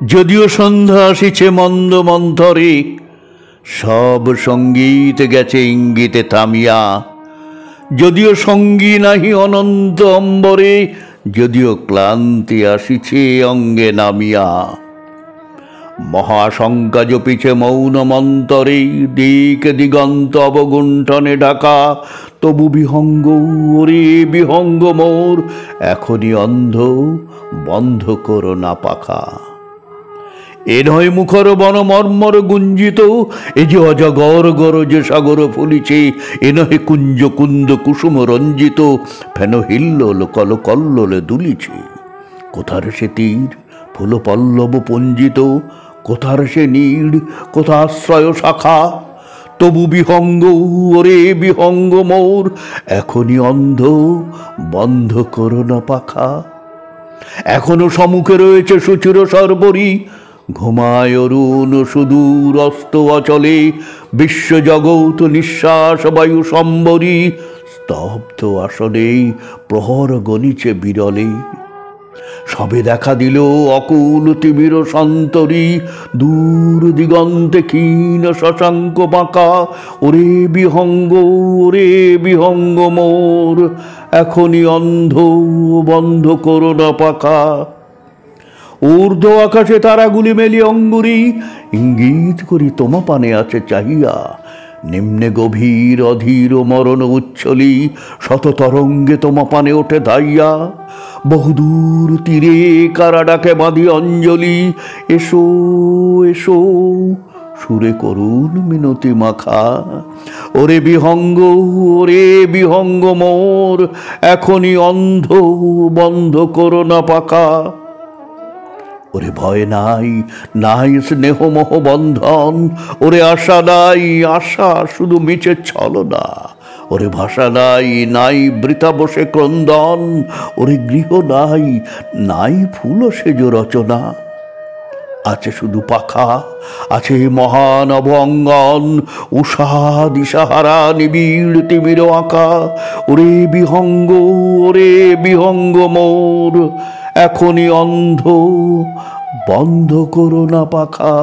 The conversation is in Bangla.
যদিও সন্ধ্যা আসিছে মন্দ মন্থরে, সব সঙ্গীত গেছে ইঙ্গিতে থামিয়া। যদিও সঙ্গী নাহি অনন্ত অম্বরে, যদিও ক্লান্তি আসিছে অঙ্গে নামিয়া। মহাশঙ্কা জপিছে মৌন মন্তরে, দিক দিগন্ত অবগুণ্ঠনে ঢাকা। তবু বিহঙ্গ ওরে বিহঙ্গ মোর, এখনই অন্ধ বন্ধ করো না পাখা। এ নয় মুখর বন মর্মর গুঞ্জিত, এ যে অজগর গর যে সাগর ফুলিছে। এ নহে কুঞ্জ কুন্দ কুসুম রঞ্জিত, ফেন হিল্লোল কল কল্লোলে দুলিছে। কোথার সে তীর ফুল পল্লব পঞ্জিত, কোথার সে নীড় কোথা আশ্রয় শাখা। তবু বিহঙ্গ ওরে বিহঙ্গ মোর, এখনই অন্ধ বন্ধ করো না পাখা। এখনো সম্মুখে রয়েছে সুচির সর্বরী, ঘুমায় অরুণ সুদূর অস্ত অচলে। বিশ্বজগৎ নিঃশ্বাস বায়ু সম্বরী, স্তব্ধ আসনে প্রহর গণিছে বিরলে। সবে দেখা দিল অকুল তিমির সন্তরী, দূর দিগন্তে ক্ষীণ শশাঙ্ক বাঁকা। ওরে বিহঙ্গ ওরে বিহঙ্গ মোর, এখনই অন্ধ বন্ধ করো না পাখা। ঊর্ধ্ব আকাশে তারাগুলি মেলি অঙ্গুরি, ইঙ্গিত করি তোমা পানে আছে চাহিয়া। নিম্নে গভীর অধীর মরণ উচ্ছলি, শত তরঙ্গে তোমা পানে ওঠে ধাইয়া। বহুদূর তীরে কারা ডাকে বাঁধি অঞ্জলি, এসো এসো সুরে করুণ মিনতি মাখা। ওরে বিহঙ্গ ওরে বিহঙ্গ মোর, এখনই অন্ধ বন্ধ করো না পাখা। ওরে ভয় নাই নাই স্নেহ মোহ বন্ধন, ওরে আশা নাই আশা শুধু মিছে ছলনা। ওরে ভাষা নাই নাই বৃথা বসে ক্রন্দন, ওরে গৃহ নাই নাই ফুল সেজ রচনা। আছে শুধু পাখা আছে মহানব অঙ্গন, উষা দিশাহারা নিবিড় তিমির আঁকা। ওরে বিহঙ্গ ওরে বিহঙ্গ মোর, এখনই অন্ধ বন্ধ করো না পাখা।